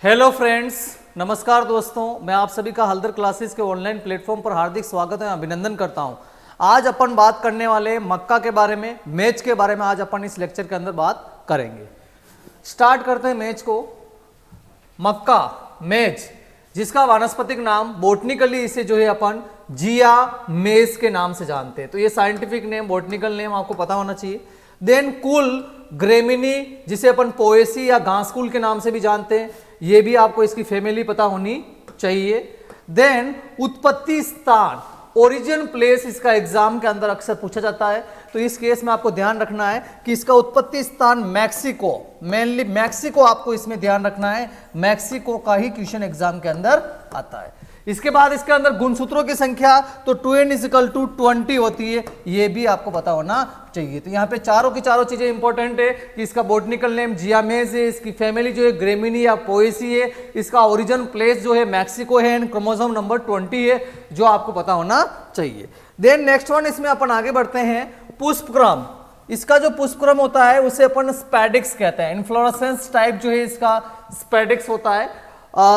Hello friends, नमस्कार दोस्तों। मैं आप सभी का हल्दर क्लासेस के ऑनलाइन प्लेटफॉर्म पर हार्दिक स्वागत है, अभिनंदन करता हूं। आज अपन बात करने वाले मक्का के बारे में, मैच के बारे में आज अपन इस लेक्चर के अंदर बात करेंगे। स्टार्ट करते हैं मैच को। मक्का मैच, जिसका वानस्पतिक नाम बोटनिकली इसे जो है अपन जिया मेज के नाम से जानते हैं। तो ये साइंटिफिक नेम, बोटनिकल नेम आपको पता होना चाहिए। देन कुल ग्रेमिनी, जिसे अपन पोएसी या घासकुल के नाम से भी जानते हैं, ये भी आपको इसकी फैमिली पता होनी चाहिए। देन उत्पत्ति स्थान, ओरिजिन प्लेस, इसका एग्जाम के अंदर अक्सर पूछा जाता है। तो इस केस में आपको ध्यान रखना है कि इसका उत्पत्ति स्थान मैक्सिको, मेनली मैक्सिको आपको इसमें ध्यान रखना है। मैक्सिको का ही क्वेश्चन एग्जाम के अंदर आता है। इसके बाद इसके अंदर गुणसूत्रों की संख्या तो 2n = 20 होती है, ये भी आपको पता होना चाहिए। तो यहाँ पे चारों की चारों चीजें इंपॉर्टेंट है कि इसका बोटनिकल नेम जियामेज है, इसकी फैमिली जो है ग्रेमिनी या पोएसी है, इसका ओरिजिन प्लेस जो है मैक्सिको है, एंड क्रोमोसोम नंबर 20 है, जो आपको पता होना चाहिए। देन नेक्स्ट वन, इसमें अपन आगे बढ़ते हैं। पुष्पक्रम, इसका जो पुष्पक्रम होता है उसे अपन स्पेडिक्स कहते हैं। इन्फ्लोरेसेंस टाइप जो है इसका स्पेडिक्स होता है,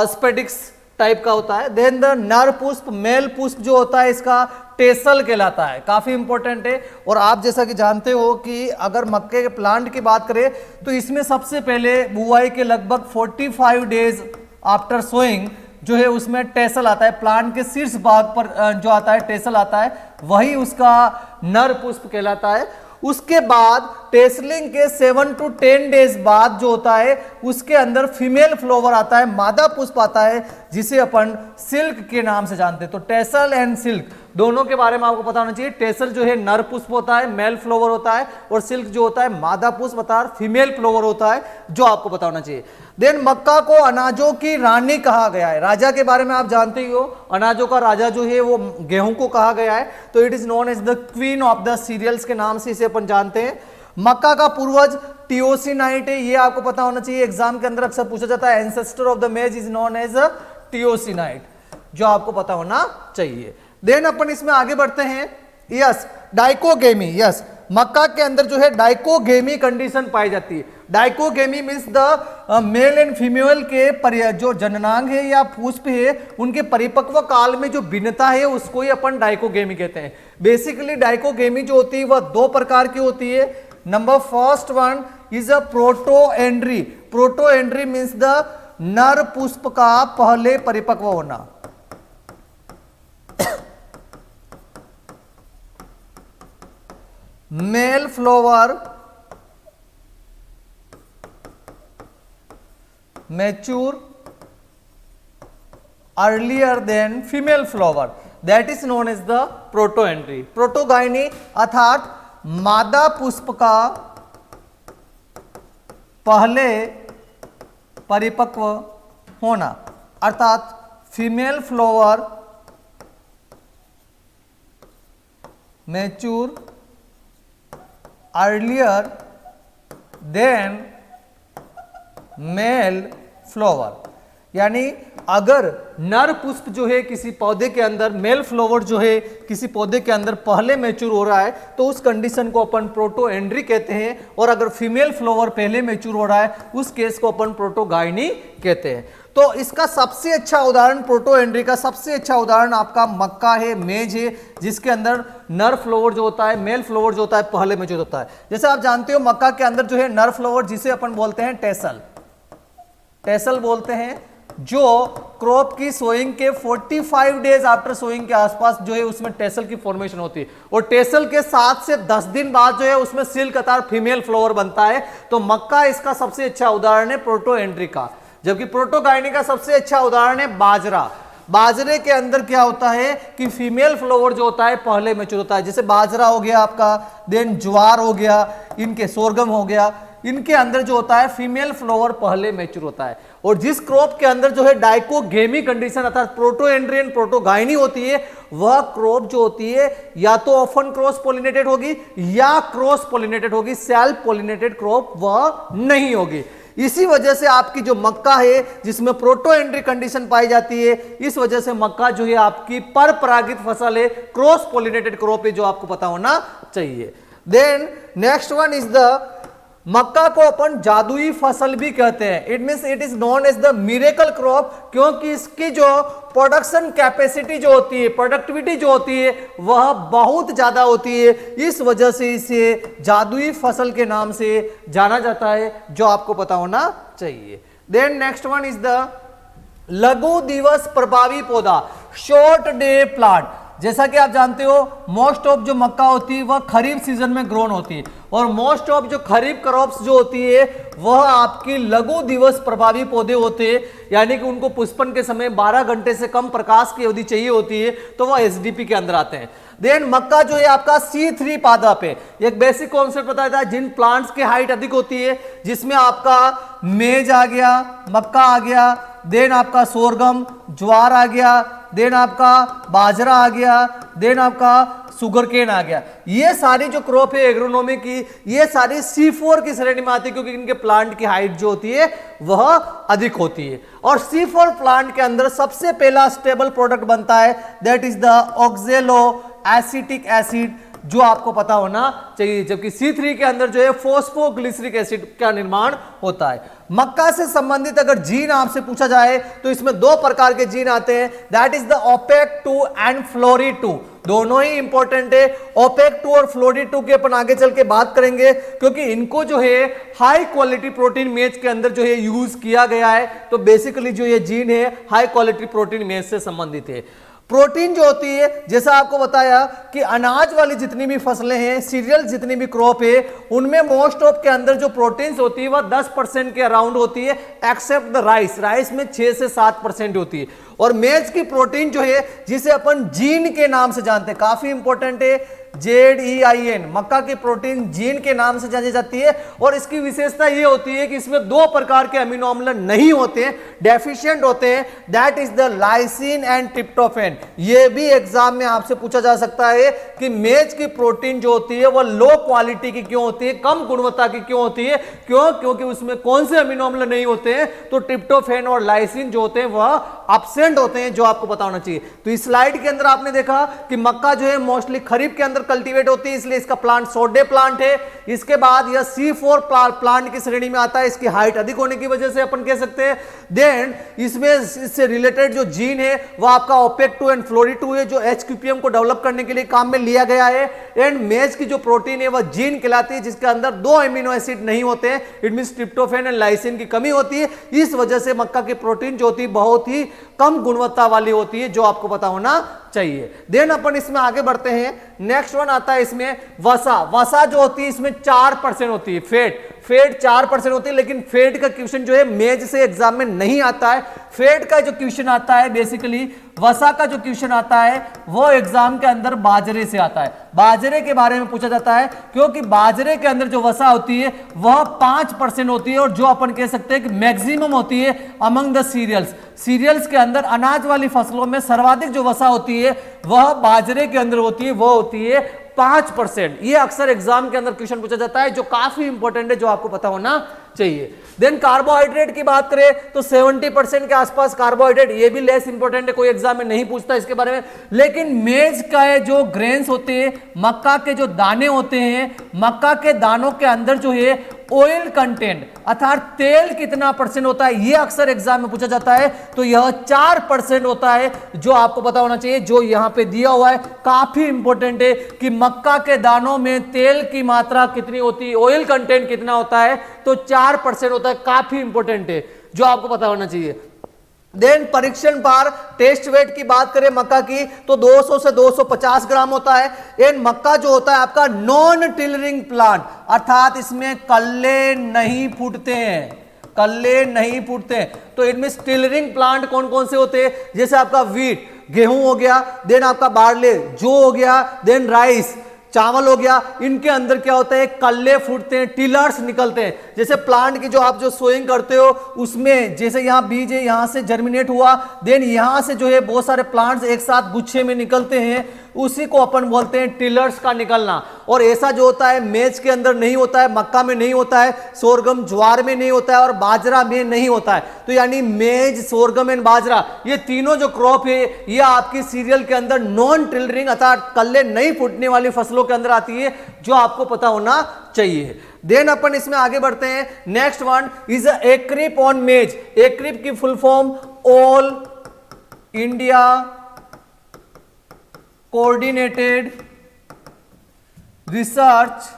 स्पेडिक्स टाइप का होता है। देन द नर पुष्प, मेल पुष्प जो होता है इसका टेसल कहलाता है, काफी इंपॉर्टेंट है। और आप जैसा कि जानते हो कि अगर मक्के के प्लांट की बात करें तो इसमें सबसे पहले बुआई के लगभग 45 डेज आफ्टर सोइंग जो है उसमें टेसल आता है। प्लांट के शीर्ष भाग पर जो आता है टेसल आता है, वही उसका नर पुष्प कहलाता है। उसके बाद टेसलिंग के 7 to 10 डेज बाद जो होता है उसके अंदर फीमेल फ्लावर आता है, मादा पुष्प आता है, जिसे अपन सिल्क के नाम से जानते हैं। तो टेसल एंड सिल्क दोनों के बारे में आपको पता होना चाहिए। टेसल जो है नर पुष्प होता है, मेल फ्लावर होता है, और सिल्क जो होता है मादा पुष्प अर्थात फीमेल फ्लावर होता है, जो आपको पता होना चाहिए। देन मक्का को अनाजों की रानी कहा गया है। राजा के बारे में आप जानते ही हो, अनाजों का राजा जो है वो गेहूं को कहा गया है। तो it is known as the queen of the cereals के नाम से इसे अपन जानते हैं। मक्का का पूर्वज टियोसिनाइट है, ये आपको पता होना चाहिए, एग्जाम के अंदर अक्सर पूछा जाता है। एंसेस्टर ऑफ द मेज इज नोन एज टियोसिनाइट, जो आपको पता होना चाहिए। देन अपन इसमें आगे बढ़ते हैं। यस, डाइकोगेमी, यस, मक्का के अंदर जो है डाइकोगेमी कंडीशन पाई जाती है। Dichogamy means the male and female के जो जननांग है या पुष्प है उनके परिपक्व काल में जो भिन्नता है उसको ही अपन डाइकोगेमी कहते हैं। बेसिकली डाइकोगेमी जो होती है वह दो प्रकार की होती है। Number first one is a protandry. Protandry means the नर पुष्प का पहले परिपक्व होना। Male flower mature earlier than female flower, that is known as the protandry. Protogyny अर्थात मादा पुष्प का पहले परिपक्व होना, अर्थात female flower mature earlier than male flower. यानी अगर नर पुष्प जो है किसी पौधे के अंदर, मेल फ्लावर जो है किसी पौधे के अंदर पहले मैच्योर हो रहा है तो उस कंडीशन को अपन प्रोटोएंड्री कहते हैं। और अगर फीमेल फ्लावर पहले मैच्योर हो रहा है उस केस को अपन प्रोटोगाइनी कहते हैं। तो इसका सबसे अच्छा उदाहरण, प्रोटोएंड्री का सबसे अच्छा उदाहरण आपका मक्का है, मेज है, जिसके अंदर नर फ्लावर जो होता है, मेल फ्लावर जो होता है पहले मैच्योर होता है। जैसे आप जानते हो मक्का के अंदर जो है नर फ्लावर जिसे अपन बोलते हैं टेसल, टेसल बोलते हैं, जो क्रॉप की सोइंग के 45 डेज आफ्टर सोइंग के आसपास जो है उसमें टेसल की फॉर्मेशन होती है। और टेसल के 7 से 10 दिन बाद जो है उसमें सिल्क अर्थात फीमेल फ्लावर बनता है। तो मक्का इसका सबसे अच्छा उदाहरण है प्रोटोएंड्री का। जबकि प्रोटोगाइनी का सबसे अच्छा उदाहरण है बाजरा। बाजरे के अंदर क्या होता है कि फीमेल फ्लावर जो होता है पहले मैच्योर होता है। जैसे बाजरा हो गया आपका, देन ज्वार हो गया, इनके सोरगम हो गया, इनके अंदर जो होता है फीमेल फ्लावर पहले मैच्योर होता है। और जिस क्रॉप के अंदर जो है डाइकोगेमी कंडीशन अर्थात प्रोटोएंड्री एंड प्रोटोगाइनी होती है, वह क्रॉप जो होती है या तो ऑफन क्रॉस पोलिनेटेड होगी या क्रॉस पोलिनेटेड होगी, सेल्फ पोलिनेटेड क्रॉप वह नहीं होगी। इसी वजह से आपकी जो मक्का है जिसमें प्रोटोएंड्री कंडीशन पाई जाती है, इस वजह से मक्का जो है आपकी पर परागित फसल है, क्रॉस पोलिनेटेड क्रॉप है, जो आपको पता होना चाहिए। Then next one is the मक्का को अपन जादुई फसल भी कहते हैं। It means it is known as the miracle crop, क्योंकि इसकी जो प्रोडक्शन कैपेसिटी जो होती है, प्रोडक्टिविटी जो होती है वह बहुत ज्यादा होती है। इस वजह से इसे जादुई फसल के नाम से जाना जाता है, जो आपको पता होना चाहिए। Then next one is the लघु दिवस प्रभावी पौधा, शॉर्ट डे प्लांट। जैसा कि आप जानते हो मोस्ट ऑफ जो मक्का होती है वह खरीफ सीजन में ग्रोन होती है, और मोस्ट ऑफ जो खरीफ क्रॉप्स जो होती है वह आपकी लघु दिवस प्रभावी पौधे होते हैं, यानी कि उनको पुष्पन के समय 12 घंटे से कम प्रकाश की अवधि चाहिए होती है, तो वह एसडीपी के अंदर आते हैं। देन मक्का जो है आपका C3 पादप है। एक बेसिक कॉन्सेप्ट बताया था, जिन प्लांट्स की हाइट अधिक होती है, जिसमें आपका मेज आ गया, मक्का आ गया, देन आपका सोरगम ज्वार आ गया, देन आपका बाजरा आ गया, देन आपका सुगर केन आ गया। ये सारी जो क्रॉप है एग्रोनॉमी की, ये सारी C4 की श्रेणी में आती है, क्योंकि इनके प्लांट की हाइट जो होती है वह अधिक होती है। और C4 प्लांट के अंदर सबसे पहला स्टेबल प्रोडक्ट बनता है, that is the ऑक्जेलो acetic acid, जो आपको पता होना चाहिए। जबकि C3 के अंदर जो है फोस्फोग्लिसरिक एसिड का निर्माण होता है। मक्का से संबंधित अगर जीन आपसे पूछा जाए तो इसमें दो प्रकार के जीन आते हैं, that is the OPEC2 and फ्लोरी2। दोनों ही इंपॉर्टेंट है। OPEC2 और फ्लोरी2 की अपन आगे चल के बात करेंगे, क्योंकि इनको जो है हाई क्वालिटी प्रोटीन मेज के अंदर जो है यूज किया गया है। तो बेसिकली जो ये जीन है हाई क्वालिटी प्रोटीन मेज से संबंधित है। प्रोटीन जो होती है, जैसा आपको बताया कि अनाज वाली जितनी भी फसलें हैं, सीरियल जितनी भी क्रॉप है, उनमें मोस्ट ऑफ के अंदर जो प्रोटीन्स होती है वह 10% के अराउंड होती है, एक्सेप्ट द राइस। राइस में 6 से 7% होती है। और मेज की प्रोटीन जो है, जिसे अपन जीन के नाम से जानते हैं, काफी इंपॉर्टेंट है, ZEIN, मक्का की प्रोटीन जीन के नाम से जानी जाती है। और इसकी विशेषता ये होती है कि इसमें दो प्रकार के अमीनो अम्ल नहीं होते हैं, डेफिशिएंट होते हैं, that is the lysine and tryptophan. ये भी एग्जाम में आपसे पूछा जा सकता है कि मेज की प्रोटीन जो होती है वह लो क्वालिटी की क्यों होती है, कम गुणवत्ता की क्यों होती है, क्योंकि उसमें कौन से अमीनो अम्ल नहीं होते हैं, तो ट्रिप्टोफैन और लाइसिन जो होते हैं वह एब्सेंट होते हैं, जो आपको पता होना चाहिए। तो इस स्लाइड के अंदर आपने देखा कि मक्का जो है मोस्टली खरीफ के अंदर कल्टीवेट होती है, इसलिए इसका प्लांट शॉर्ट डे प्लांट है। इसके बाद यह C4 प्लांट की श्रेणी में आता है, इसकी हाइट अधिक होने की वजह से अपन कह सकते हैं। देन इसमें इससे रिलेटेड जो जीन है वह आपका OPEC2 एंड फ्लोरी2 है, जो HQPM को डेवलप करने के लिए काम में लिया गया है। एंड मेज की जो प्रोटीन है वह जीन कहलाती है, जिसके अंदर 2 अमीनो एसिड नहीं होते हैं, it means tryptophan and lysine की कमी होती है। इस वजह से मक्का की प्रोटीन जो होती है बहुत ही कम गुणवत्ता वाली होती है, जो आपको पता होना चाहिए। देन अपन इसमें आगे बढ़ते हैं। नेक्स्ट वन आता है इसमें वसा। वसा जो होती है इसमें 4% होती है। फेट 4% होती है, लेकिन फेट का क्वेश्चन जो है मेज से एग्जाम में नहीं आता है। फेट का जो क्वेश्चन आता है बेसिकली, वसा का जो क्वेश्चन आता है वो एग्जाम के अंदर बाजरे से आता है। बाजरे के बारे में पूछा जाता है, क्योंकि बाजरे के अंदर जो वसा होती है वह 5% होती है, और जो अपन कह सकते हैं कि मैक्सिमम होती है अमंग द सीरियल्स के अंदर। अनाज वाली फसलों में सर्वाधिक जो वसा होती है वह बाजरे के अंदर होती है, वह होती है 5%। ये अक्सर एग्जाम के अंदर क्वेश्चन पूछा जाता है, जो काफी इंपॉर्टेंट है, जो आपको पता होना चाहिए। देन कार्बोहाइड्रेट की बात करें तो 70% के आसपास कार्बोहाइड्रेट, ये भी लेस इंपॉर्टेंट है, कोई एग्जाम में नहीं पूछता इसके बारे में। लेकिन मेज का जो ग्रेन्स होते हैं, मक्का के जो दाने होते हैं, मक्का के दानों के अंदर जो है ऑयल कंटेंट अर्थात तेल कितना % होता है, यह अक्सर एग्जाम में पूछा जाता है। तो यह 4% होता है, जो आपको पता होना चाहिए, जो यहां पे दिया हुआ है। काफी इंपॉर्टेंट है कि मक्का के दानों में तेल की मात्रा कितनी होती है, ऑयल कंटेंट कितना होता है, तो 4% होता है। काफी इंपॉर्टेंट है, जो आपको पता होना चाहिए। देन परीक्षण बार टेस्ट वेट की बात करें मक्का की तो 200 से 250 ग्राम होता है। एंड मक्का जो होता है आपका नॉन टिलरिंग प्लांट, अर्थात इसमें कल्ले नहीं फूटते हैं, तो इनमें टिलरिंग प्लांट कौन कौन से होते हैं, जैसे आपका वीट गेहूं हो गया, देन आपका बार्ले जो हो गया, देन राइस चावल हो गया। इनके अंदर क्या होता है, कल्ले फूटते हैं, टिलर्स निकलते हैं। जैसे प्लांट की जो आप जो सोइंग करते हो उसमें जैसे यहाँ बीज है, यहाँ से जर्मिनेट हुआ, देन यहाँ से जो है बहुत सारे प्लांट्स एक साथ गुच्छे में निकलते हैं, उसी को अपन बोलते हैं टिलर्स का निकलना। और ऐसा जो होता है मेज के अंदर नहीं होता है, मक्का में नहीं होता है, सोरगम ज्वार में नहीं होता है, और बाजरा में नहीं होता है। तो यानी मेज, सोरगम एंड बाजरा, ये तीनों जो क्रॉप है ये आपकी सीरियल के अंदर नॉन टिलरिंग अर्थात कल्ले नहीं फूटने वाली फसलों के अंदर आती है, जो आपको पता होना चाहिए। देन अपन इसमें आगे बढ़ते हैं। Next one is AICRP on maize. AICRP की full form all India coordinated research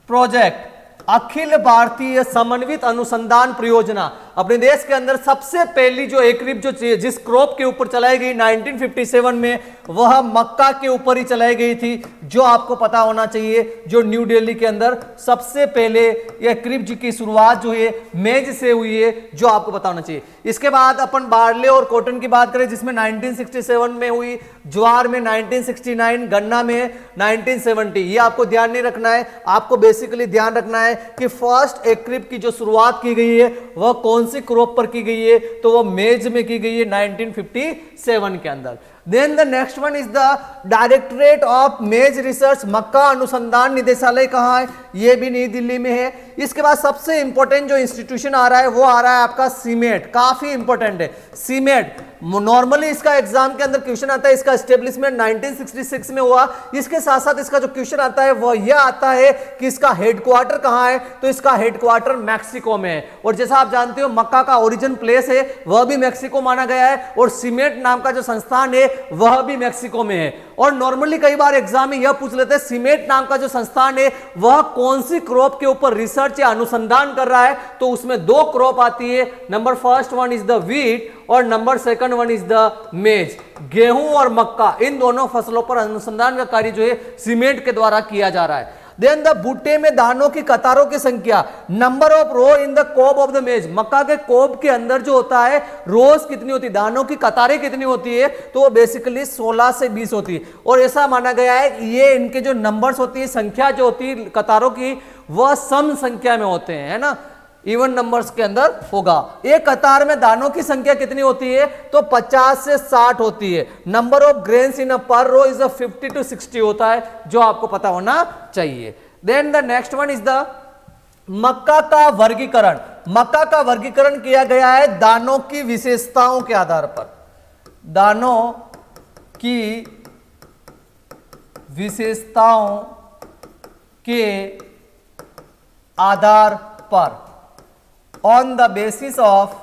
project, अखिल भारतीय समन्वित अनुसंधान परियोजना। अपने देश के अंदर सबसे पहली जो एक्रिप जो जिस क्रॉप के ऊपर चलाई गई 1957 में, वह मक्का के ऊपर ही चलाई गई थी, जो आपको पता होना चाहिए। जो न्यू दिल्ली के अंदर सबसे पहले एक्रिप जी की शुरुआत जो है मेज से हुई है, जो आपको पता होना चाहिए। इसके बाद अपन बार्ले और कॉटन की बात करें, जिसमें 1967 में हुई, ज्वार में 1969, गन्ना में 1970। ये आपको ध्यान नहीं रखना है, आपको बेसिकली ध्यान रखना है कि फर्स्ट एक्रिप की जो शुरुआत की गई है वह कौन सी क्रॉप पर की गई है, तो वो मेज में की गई है 1957 के अंदर। Then the next one is the directorate of maize research. मक्का अनुसंधान निदेशालय कहां है? ये भी नई दिल्ली में है। इसके बाद सबसे इंपॉर्टेंट जो इंस्टीट्यूशन आ रहा है वो आ रहा है आपका सीमेट, काफी इंपॉर्टेंट है सीमेट। नॉर्मली इसका एग्जाम के अंदर क्वेश्चन आता है, इसका एस्टेब्लिशमेंट 1966 में हुआ। इसके साथ साथ इसका जो क्वेश्चन आता है वह यह आता है कि इसका हेडक्वार्टर कहां है, तो इसका हेडक्वार्टर मैक्सिको में है। और जैसा आप जानते हो मक्का का ओरिजिन प्लेस है वह भी मैक्सिको माना गया है, और सीमेट नाम का जो संस्थान है वह भी मैक्सिको में है। और नॉर्मली कई बार एग्जाम में यह पूछ लेते हैं सीमेट नाम का जो संस्थान है वह कौन सी क्रॉप के ऊपर रिसर्च या अनुसंधान कर रहा है, तो उसमें दो क्रॉप आती है। Number first one is the wheat और number second one is the maize. गेहूं और मक्का, इन दोनों फसलों पर अनुसंधान का कार्य जो है सीमेट के द्वारा किया जा रहा है। देन द भुट्टे में दानों की कतारों की संख्या, number of row in the cob of the maize. मक्का के कोब के अंदर जो होता है रोज कितनी होती है, दानों की कतारें कितनी होती है, तो वो बेसिकली 16 से 20 होती है। और ऐसा माना गया है कि ये इनके जो नंबर्स होती है, संख्या जो होती है कतारों की, वह सम संख्या में होते हैं, है ना, इवन नंबर्स के अंदर होगा। एक कतार में दानों की संख्या कितनी होती है, तो 50 से 60 होती है। नंबर ऑफ ग्रेन्स इन अ पर रो इज 50 to 60 होता है, जो आपको पता होना चाहिए। Then the next one is the मक्का का वर्गीकरण। मक्का का वर्गीकरण किया गया है दानों की विशेषताओं के आधार पर। दानों की विशेषताओं के आधार पर, on the basis of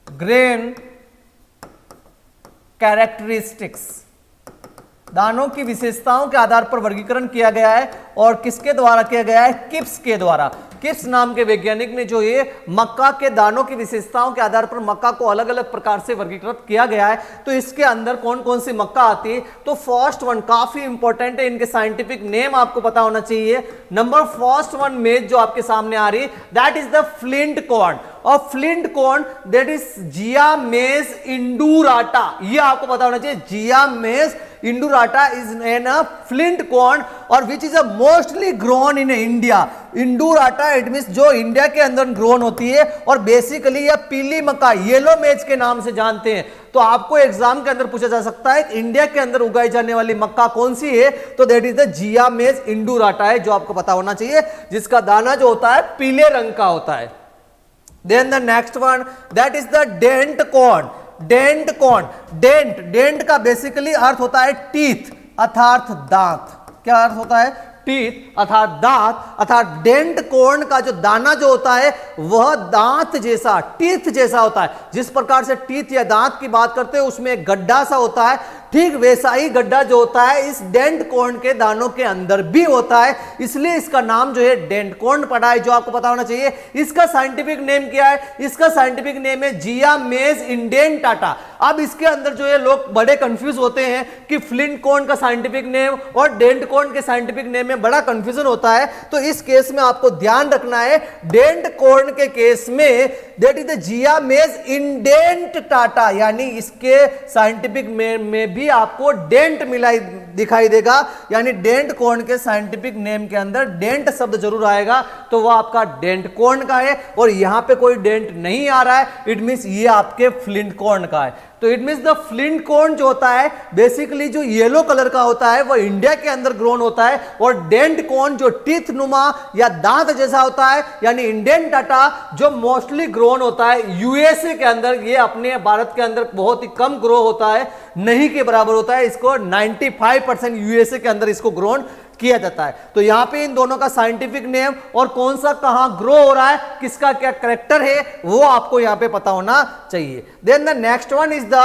grain characteristics। दानों की विशेषताओं के आधार पर वर्गीकरण किया गया है, और किसके द्वारा किया गया है? किप्स के द्वारा। किप्स नाम के वैज्ञानिक ने जो ये मक्का के दानों की विशेषताओं के आधार पर मक्का को अलग अलग प्रकार से वर्गीकृत किया गया है। तो इसके अंदर कौन कौन सी मक्का आती है, तो फर्स्ट वन काफी इंपॉर्टेंट है, इनके साइंटिफिक नेम आपको पता होना चाहिए। नंबर फर्स्ट वन मेज जो आपके सामने आ रही, that is the flint corn. और फ्लिंट कॉर्न दैट इज जिया मेज इंडूराटा, ये आपको पता होना चाहिए। जिया मेज इंडूराटा is an a flint corn और which is a mostly grown in India. इंडूराटा इट मींस जो इंडिया के अंदर ग्रोन होती है, और बेसिकली यह पीली मक्का येलो मेज के नाम से जानते हैं। तो आपको एग्जाम के अंदर पूछा जा सकता है इंडिया के अंदर उगाई जाने वाली मक्का कौन सी है, तो दैट इज द जिया मेज इंडूराटा है, जो आपको पता होना चाहिए, जिसका दाना जो होता है पीले रंग का होता है। Then the next one that is the dent corn। Dent corn, dent का बेसिकली अर्थ होता है टीथ अर्थात दांत। क्या अर्थ होता है? टीथ अर्थात दांत। अर्थात डेंट कॉर्न का जो दाना जो होता है वह दांत जैसा, टीथ जैसा होता है। जिस प्रकार से टीथ या दांत की बात करते हैं उसमें एक गड्ढा सा होता है, ठीक वैसा ही गड्ढा जो होता है इस डेंट कॉर्न के दानों के अंदर भी होता है, इसलिए इसका नाम जो है डेंट कॉर्न पड़ा है, जो आपको पता होना चाहिए। इसका साइंटिफिक नेम क्या है? इसका साइंटिफिक नेम है जिया मेज इंडेंटाटा। अब इसके अंदर जो है लोग बड़े कंफ्यूज होते हैं कि फ्लिंट कॉर्न का साइंटिफिक नेम और डेंट कॉर्न के साइंटिफिक नेम में बड़ा कंफ्यूजन होता है। तो इस केस में आपको ध्यान रखना है, डेंट कॉर्न के केस में दैट इज द जिया मेज इंडेंटाटा, यानी इसके साइंटिफिक में भी आपको डेंट मिला दिखाई देगा, यानी डेंट कॉर्न के साइंटिफिक नेम के अंदर डेंट शब्द जरूर आएगा, तो वह आपका डेंट कॉर्न का है। और यहां पे कोई डेंट नहीं आ रहा है, इट मींस ये आपके फ्लिंट कॉर्न का है। तो it means the flint corn जो होता है बेसिकली जो येलो कलर का होता है वह इंडिया के अंदर ग्रोन होता है, और डेंट कॉर्न जो टीथ नुमा या दांत जैसा होता है यानी इंडेंटाटा जो मोस्टली ग्रोन होता है यूएसए के अंदर। ये अपने भारत के अंदर बहुत ही कम ग्रो होता है, नहीं के बराबर होता है। इसको 95% यूएसए के अंदर इसको ग्रोन किया जाता है। तो यहां पे इन दोनों का साइंटिफिक नेम और कौन सा कहां ग्रो हो रहा है, किसका क्या करेक्टर है, वो आपको यहां पे पता होना चाहिए। Then the next one is the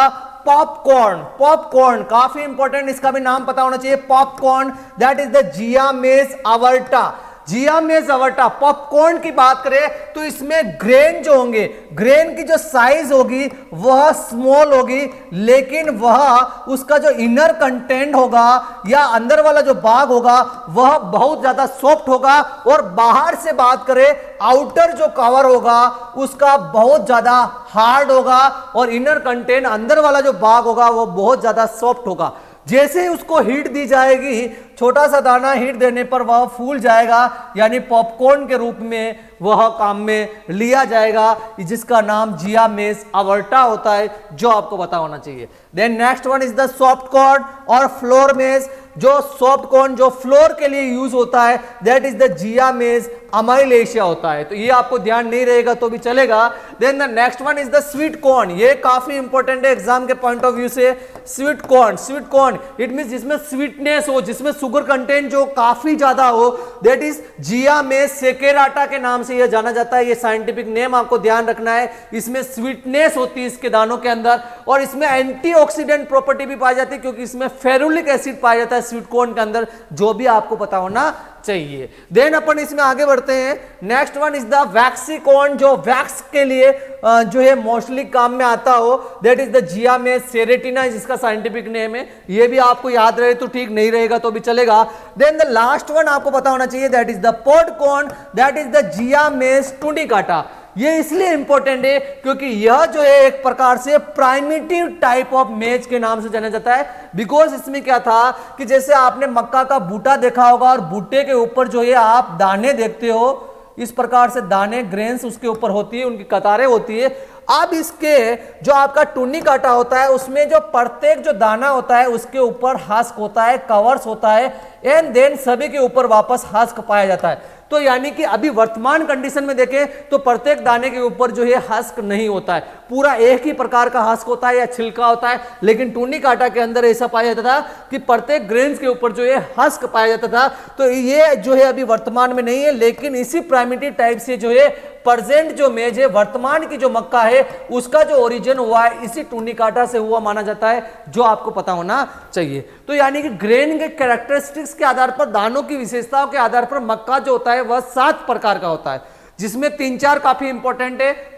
popcorn. Popcorn काफी इंपॉर्टेंट, इसका भी नाम पता होना चाहिए। पॉपकॉर्न दैट इज द जियामेस अवर्टा। जियामेस अवर्टा पॉपकॉर्न की बात करें तो इसमें ग्रेन जो होंगे, ग्रेन की जो साइज होगी वह स्मॉल होगी, लेकिन वह उसका जो इनर कंटेंट होगा या अंदर वाला जो भाग होगा वह बहुत ज्यादा सॉफ्ट होगा, और बाहर से बात करें आउटर जो कवर होगा उसका बहुत ज्यादा हार्ड होगा, और इनर कंटेंट अंदर वाला जो भाग होगा वह बहुत ज्यादा सॉफ्ट होगा। जैसे ही उसको हीट दी जाएगी, छोटा सा दाना हीट देने पर वह फूल जाएगा, यानी पॉपकॉर्न के रूप में वह काम में लिया जाएगा, जिसका नाम जियामेस अवर्टा होता है, जो आपको पता होना चाहिए। Then next one is the soft corn और फ्लोर मेज। जो सॉफ्ट कॉर्न जो फ्लोर के लिए यूज होता है दैट इज द जियामेस अमाइलेशिया होता है। तो ये आपको ध्यान नहीं रहेगा तो भी चलेगा। Then the next one is the sweet corn. ये काफी इंपॉर्टेंट है एग्जाम के पॉइंट ऑफ व्यू से। Sweet corn, sweet corn it means जिसमें स्वीटनेस हो, जिसमें शुगर कंटेंट जो काफी ज्यादा हो, दैट इज जियामेस सेकेराटा के नाम से यह जाना जाता है। ये साइंटिफिक नेम आपको ध्यान रखना है। इसमें स्वीटनेस होती है इसके दानों के अंदर, और इसमें एंटीऑक्सीडेंट प्रॉपर्टी भी पाई जाती है, क्योंकि इसमें फेरुलिक एसिड पाया जाता है स्वीट कॉर्न के अंदर, जो भी आपको पता होना चाहिए। देन अपन इसमें आगे बढ़ते हैं। Next one is the vaccine corn, जो वैक्स के लिए जो है मोस्टली काम में आता हो, दैट इज द जियामेस सेरेटिना, जिसका साइंटिफिक नेम है। ये भी आपको याद रहे तो ठीक, नहीं रहेगा तो भी चलेगा। देन द लास्ट वन आपको पता होना चाहिए, that is the pod corn, that is the जियामेस टुनिकाटा। ये इसलिए इंपॉर्टेंट है क्योंकि यह जो है एक प्रकार से प्राइमिटिव टाइप ऑफ मेज के नाम से जाना जाता है। बिकॉज इसमें क्या था कि जैसे आपने मक्का का बूटा देखा होगा, और बूटे के ऊपर जो है आप दाने देखते हो, इस प्रकार से दाने ग्रेन्स उसके ऊपर होती है, उनकी कतारें होती है। अब इसके जो आपका टुनिकाटा होता है उसमें जो प्रत्येक जो दाना होता है उसके ऊपर हस्क होता है, कवर्स होता है, एंड देन सभी के ऊपर वापस हस्क पाया जाता है। तो यानी कि अभी वर्तमान कंडीशन में देखें तो प्रत्येक दाने के ऊपर जो है हस्क नहीं होता है, पूरा एक ही प्रकार का हस्क होता है या छिलका होता है। लेकिन टुनिकाटा के अंदर ऐसा पाया जाता था कि प्रत्येक ग्रेन्स के ऊपर जो है हस्क पाया जाता था। तो ये जो है अभी वर्तमान में नहीं है, लेकिन इसी प्राइमिटिव टाइप से जो है प्रेजेंट जो मेज है, वर्तमान की जो मक्का है, उसका जो ओरिजिन हुआ है इसी टुनिकाटा से हुआ माना जाता है, जो आपको पता होना चाहिए। तो यानी कि ग्रेन के कैरेक्टरिस्टिक्स के आधार पर, दानों की विशेषताओं के आधार पर मक्का जो होता है वह 7 प्रकार का होता है, जिसमें 3-4 काफी इंपॉर्टेंट है।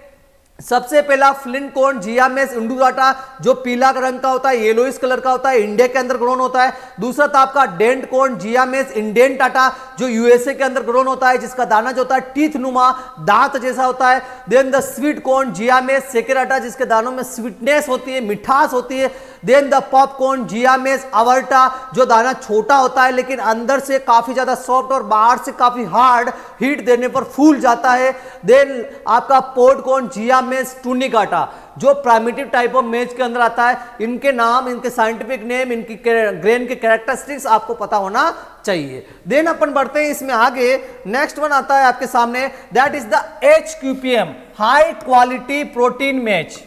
सबसे पहला फ्लिंट कॉर्न जियामेस इंडुकाटा, जो पीला रंग का होता है, येलोइश कलर का होता है, इंडिया के अंदर ग्रोन होता है। दूसरा था आपका डेंट कॉर्न जियामेस इंडेंटाटा, जो यूएसए के अंदर ग्रोन होता है, जिसका दाना जो होता है टीथ नुमा दांत जैसा होता है। देन द स्वीट कॉर्न जियामेस सेकेराटा, जिसके दानों में स्वीटनेस होती है, मिठास होती है। देन द पॉपकॉर्न जियामेस अवर्टा, जो दाना छोटा होता है लेकिन अंदर से काफी ज्यादा सॉफ्ट और बाहर से काफी हार्ड, हीट देने पर फूल जाता है। देन आपका पॉडकॉर्न जियामेस टुनिकाटा, जो प्राइमिटिव टाइप ऑफ मेज के अंदर आता है। इनके नाम, इनके साइंटिफिक नेम, इनकी ग्रेन के कैरेक्टरिस्टिक्स आपको पता होना चाहिए। देन अपन बढ़ते हैं इसमें आगे। नेक्स्ट वन आता है आपके सामने, that is the HQPM, high quality protein मेज।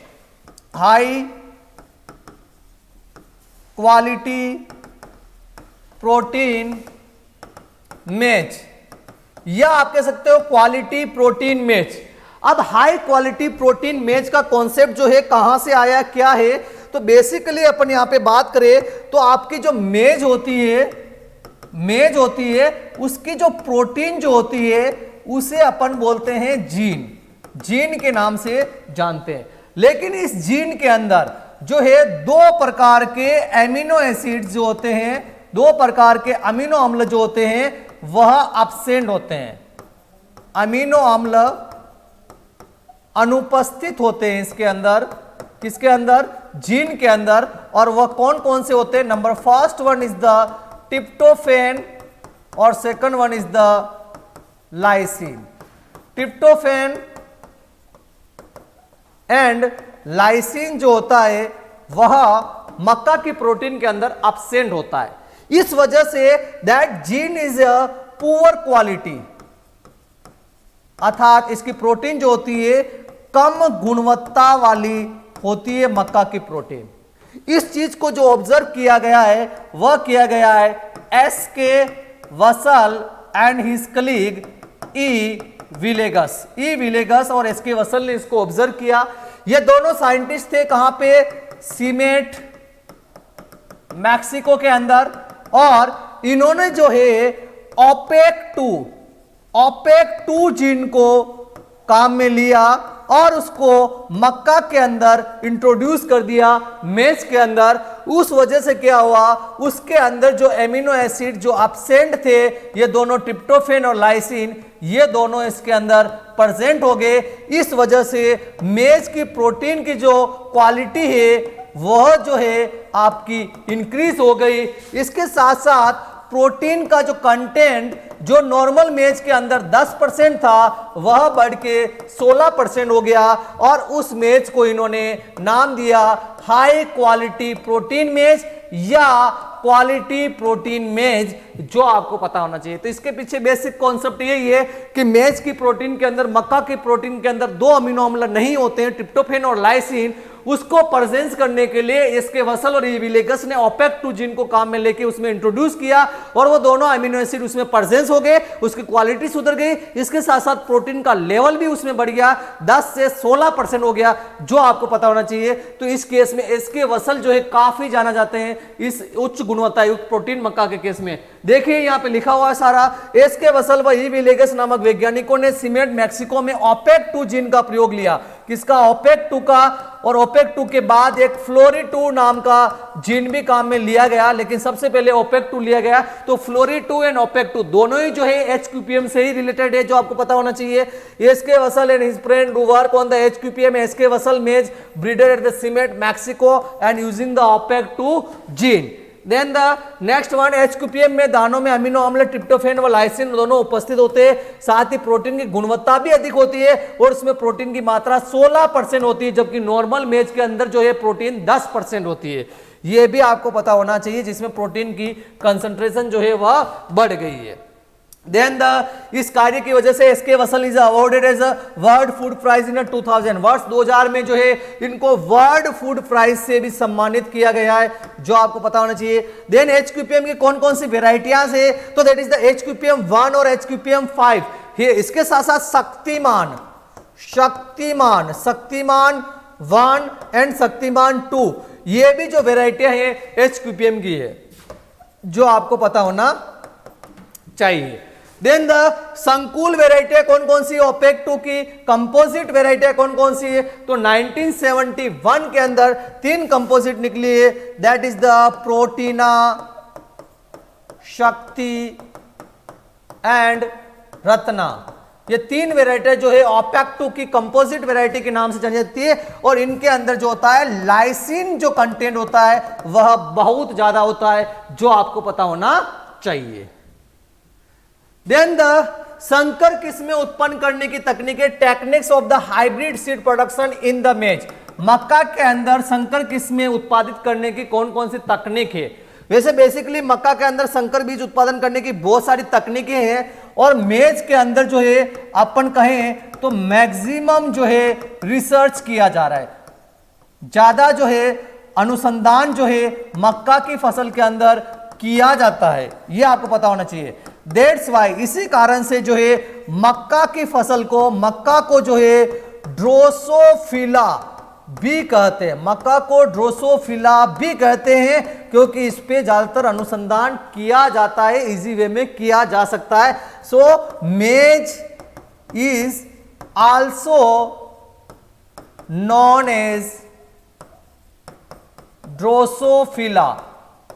हाई क्वालिटी प्रोटीन मेज, या आप कह सकते हो क्वालिटी प्रोटीन मेज। अब हाई क्वालिटी प्रोटीन मेज का कॉन्सेप्ट जो है कहां से आया, क्या है, तो बेसिकली अपन यहां पे बात करें तो आपकी जो मेज होती है उसकी जो प्रोटीन जो होती है उसे अपन बोलते हैं जीन, जीन के नाम से जानते हैं। लेकिन इस जीन के अंदर जो है 2 प्रकार के एमिनो एसिड जो होते हैं, 2 प्रकार के अमीनो अम्ल जो होते हैं वह एब्सेंट होते हैं। अमीनो अम्ल अनुपस्थित होते हैं इसके अंदर, किसके अंदर, जीन के अंदर। और वह कौन कौन से होते हैं, number first one is the tryptophan और second one is the lysine. Tryptophan and lysine जो होता है वह मक्का की प्रोटीन के अंदर एब्सेंट होता है। इस वजह say that gene is a poor quality, अर्थात इसकी प्रोटीन जो होती है कम गुणवत्ता वाली होती है मक्का की प्रोटीन। इस चीज को जो ऑब्जर्व किया गया है वह किया गया है SK वसल एंड हिज कलीग ई विलेगस और एस के वसल ने इसको ऑब्जर्व किया। ये दोनों साइंटिस्ट थे कहां पे, सीमेट मैक्सिको के अंदर, और इन्होंने जो है ओपेक 2 जीन को काम में लिया और उसको मक्का के अंदर इंट्रोड्यूस कर दिया, मेज के अंदर। उस वजह से क्या हुआ, उसके अंदर जो एमिनो एसिड जो एब्सेंट थे, ये दोनों ट्रिप्टोफेन और लाइसिन, ये दोनों इसके अंदर प्रेजेंट हो गए। इस वजह से मेज की प्रोटीन की जो क्वालिटी है वह जो है आपकी इंक्रीज हो गई। इसके साथ साथ प्रोटीन का जो कंटेंट जो नॉर्मल मेज के अंदर 10% था वह बढ़ के 16% हो गया, और उस मेज को इन्होंने नाम दिया हाई क्वालिटी प्रोटीन मेज या क्वालिटी प्रोटीन मेज, जो आपको पता होना चाहिए। तो इसके पीछे बेसिक कॉन्सेप्ट यही है कि मेज की प्रोटीन के अंदर, मक्का की प्रोटीन के अंदर 2 अमीनो अम्ल नहीं होते हैं, ट्रिप्टोफेन और लाइसिन। उसको प्रेजेंस करने के लिए इसके वसल और विलेगस ने ओपेक 2 जीन को काम में लेके उसमें इंट्रोड्यूस किया, और वो दोनों अमीनो एसिड उसमें प्रेजेंस हो गए, उसकी क्वालिटी सुधर गई। इसके साथ साथ प्रोटीन का लेवल भी उसमें बढ़ गया, 10 से 16% हो गया, जो आपको पता होना चाहिए। तो इस केस में इसके वसल जो है काफी जाना जाते हैं इस उच्च गुणवत्ता युक्त प्रोटीन मक्का के केस में। देखिए यहाँ पे लिखा हुआ है सारा, एसके वसल व ई विलेगस नामक वैज्ञानिकों ने सीमेट मैक्सिको में ओपेक 2 जीन का प्रयोग लिया। किसका, ओपेक 2 का। और ओपेक 2 के बाद एक फ्लोरी 2 नाम का जीन भी काम में लिया गया, लेकिन सबसे पहले ओपेक 2 लिया गया। तो फ्लोरी 2 एंड ओपेक 2 दोनों ही जो है HQPM से ही रिलेटेड है, जो आपको पता होना चाहिए। S K Vasal and his friend do work on the HQPM S K Vasal maize breeder at the CIMMYT Mexico and using the opaque 2 gene. Then the next one, HQPM में दानों में अमीनो अम्ल ट्रिप्टोफेन व लाइसिन दोनों उपस्थित होते हैं, साथ ही प्रोटीन की गुणवत्ता भी अधिक होती है और उसमें प्रोटीन की मात्रा 16% होती है, जबकि नॉर्मल मेज के अंदर जो है प्रोटीन 10% होती है। यह भी आपको पता होना चाहिए, जिसमें प्रोटीन की कंसंट्रेशन जो है वह बढ़ गई है। देन इस कार्य की वजह से S K Vasal is awarded as a world food prize in 2000। वर्ष 2000 में जो है इनको वर्ल्ड फूड प्राइज से भी सम्मानित किया गया है, जो आपको पता होना चाहिए। देन HQPM की कौन कौन सी वेराइटियां है, तो दैट इज द HQPM 1 और HQPM 5। इसके साथ साथ शक्तिमान 1 एंड शक्तिमान 2, ये भी जो वेराइटियां हैं HQPM की है, जो आपको पता होना चाहिए। देन द संकुल वेराइटी कौन कौन सी, ओपेक 2 की। कंपोजिट वेराइटी कौन कौन सी है, तो 1971 के अंदर 3 कंपोजिट निकली है, दैट इज द प्रोटीना, शक्ति एंड रत्ना। ये 3 वेराइटी जो है ओपेक 2 की कंपोजिट वेराइटी के नाम से जानी जाती है, और इनके अंदर जो होता है लाइसिन जो कंटेंट होता है वह बहुत ज्यादा होता है, जो आपको पता होना चाहिए। देन द संकर किस्में उत्पन्न करने की तकनीकें, techniques of the hybrid seed production in the maize. मक्का के अंदर संकर किस्में उत्पादित करने की कौन कौन सी तकनीक है। वैसे बेसिकली मक्का के अंदर संकर बीज उत्पादन करने की बहुत सारी तकनीकें हैं, और मेज के अंदर जो है अपन कहें तो मैक्सिमम जो है रिसर्च किया जा रहा है, ज्यादा जो है अनुसंधान जो है मक्का की फसल के अंदर किया जाता है, यह आपको पता होना चाहिए। दैट्स वाई, इसी कारण से जो है मक्का की फसल को, मक्का को जो है ड्रोसोफिला भी कहते हैं, मक्का को ड्रोसोफिला भी कहते हैं, क्योंकि इस पे ज्यादातर अनुसंधान किया जाता है, इजी वे में किया जा सकता है। So maize is also known as drosophila,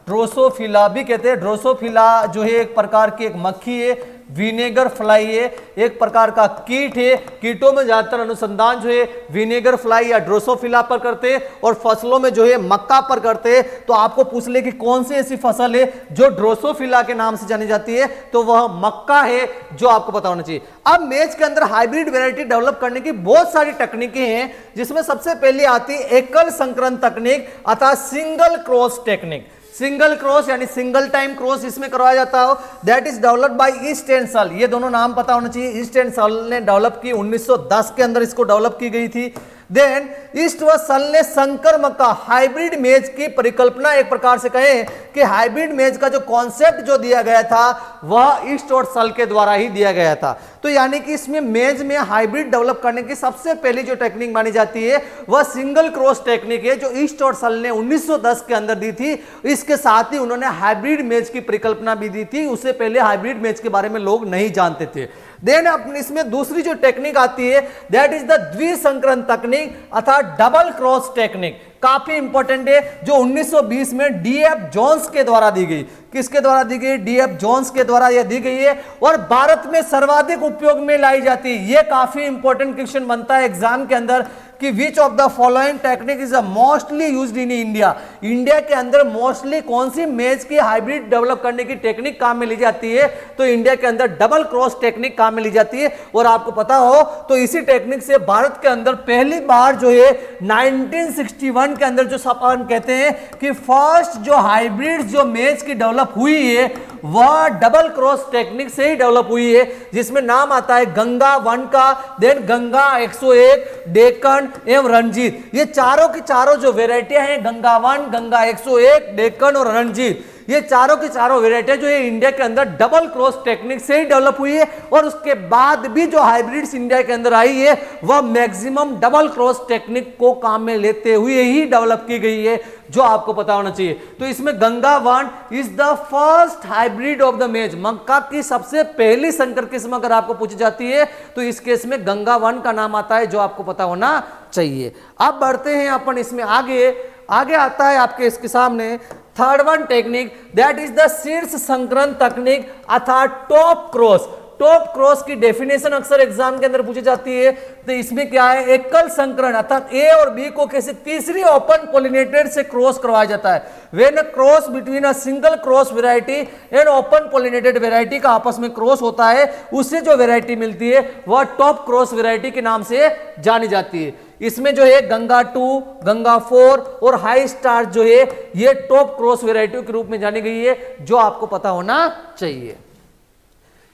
drosophila भी कहते हैं। ड्रोसोफिला जो है एक प्रकार की एक मक्खी है, विनेगर फ्लाई है, एक प्रकार का कीट है। कीटों में ज्यादातर अनुसंधान जो है विनेगर फ्लाई या ड्रोसोफिला पर करते हैं, और फसलों में जो है मक्का पर करते हैं। तो आपको पूछ ले कि कौन सी ऐसी फसल है जो ड्रोसोफिला के नाम से जानी जाती है, तो वह मक्का है, जो आपको पता होना चाहिए। अब मेज के अंदर हाइब्रिड वैरायटी डेवलप करने की बहुत सारी तकनीकें हैं, जिसमें सबसे पहले आती है एकल संकरण तकनीक अर्थात single cross technique. Single cross यानी सिंगल टाइम क्रॉस इसमें करवाया जाता है, that is developed by east and सल। ये दोनों नाम पता होना चाहिए, ईस्ट एंड सल ने डेवलप की, 1910 के अंदर इसको डेवलप की गई थी। देन ईस्ट व सल ने संकर मक्का हाइब्रिड मेज की परिकल्पना, एक प्रकार से कहें कि हाइब्रिड मेज का जो कॉन्सेप्ट जो दिया गया था वह ईस्ट और सल के द्वारा ही दिया गया था। तो यानी कि इसमें मेज में हाइब्रिड डेवलप करने की सबसे पहली जो टेक्निक मानी जाती है वह सिंगल क्रॉस टेक्निक है, जो ईस्ट और सल ने 1910 के अंदर दी थी। इसके साथ ही उन्होंने हाइब्रिड मेज की परिकल्पना भी दी थी, उससे पहले हाइब्रिड मेज के बारे में लोग नहीं जानते थे। देन अपने इसमें दूसरी जो टेक्निक आती है दैट इज द द्विसंकरण तकनीक अर्थात डबल क्रॉस टेक्निक, काफी इंपॉर्टेंट है, जो 1920 में डीएफ जोन्स के द्वारा दी गई। किसके द्वारा दी गई? डीएफ जोन्स के द्वारा यह दी गई है और भारत में सर्वाधिक उपयोग में लाई जाती है। यह काफी इंपॉर्टेंट क्वेश्चन बनता है एग्जाम के अंदर कि which of the following technique is mostly used in India. India के अंदर मोस्टली कौन सी मेज की हाइब्रिड डेवलप करने की टेक्निक काम में ली जाती है? तो इंडिया के अंदर डबल क्रॉस टेक्निक काम में ली जाती है। और आपको पता हो तो इसी टेक्निक से भारत के अंदर पहली बार जो है 1961 के अंदर जो अपन कहते हैं कि फर्स्ट जो हाइब्रिड जो मेज की डेवलप हुई है वह डबल क्रॉस टेक्निक से ही डेवलप हुई है, जिसमें नाम आता है गंगा 1 का, देन गंगा 101, डेक्कन एवं रंजीत। ये चारों की चारों जो वेराइटियां हैं, गंगा 1, गंगा 101, डेक्कन और रंजीत, ये चारों की चारों वेराइटियां जो है इंडिया के अंदर डबल क्रॉस टेक्निक से ही डेवलप हुई है। और उसके बाद भी जो हाइब्रिड्स इंडिया के अंदर आई है वह मैक्सिमम डबल क्रॉस टेक्निक को काम में लेते हुए ही डेवलप की गई है, जो आपको पता होना चाहिए। तो इसमें Ganga 1 is the first hybrid of the maize, मक्का की सबसे पहली संकर किस्म अगर आपको पूछी जाती है तो इस केस में गंगा 1 का नाम आता है, जो आपको पता होना चाहिए। अब बढ़ते हैं अपन इसमें आगे आता है आपके इसके सामने third one technique that is the शीर्ष संकरण तकनीक अर्थात टॉप क्रॉस। टॉप क्रॉस की डेफिनेशन अक्सर एग्जाम के अंदर पूछी जाती है। तो इसमें क्या है? एकल संकरण अर्थात ए और बी को किसी तीसरी ओपन पोलिनेटेड से क्रॉस करवाया जाता है। When a cross between a single cross variety and open pollinated variety का आपस में क्रॉस होता है, उससे जो वैरायटी मिलती है वह टॉप क्रॉस वैरायटी के नाम से जानी जाती है। इसमें जो है गंगा 2, गंगा 4 और हाई स्टार जो है ये टॉप क्रॉस वैरायटी के रूप में जानी गई है, जो आपको पता होना चाहिए।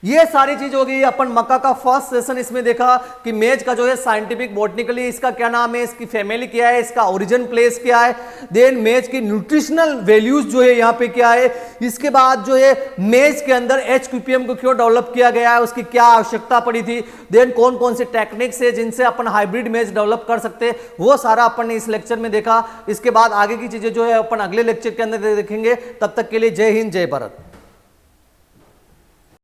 ये सारी चीज हो गई। अपन मक्का का फर्स्ट सेशन इसमें देखा कि मेज का जो है साइंटिफिक बॉटनिकली इसका क्या नाम है, इसकी फैमिली क्या है, इसका ओरिजिन प्लेस क्या है, देन मेज की न्यूट्रिशनल वैल्यूज जो है यहाँ पे क्या है, इसके बाद जो है मेज के अंदर HQPM को क्यों डेवलप किया गया है, उसकी क्या आवश्यकता पड़ी थी, देन कौन कौन से टेक्निक्स है जिनसे अपन हाइब्रिड मेज डेवलप कर सकते हैं, वो सारा अपन ने इस लेक्चर में देखा। इसके बाद आगे की चीजें जो है अपन अगले लेक्चर के अंदर देखेंगे। तब तक के लिए जय हिंद, जय भारत।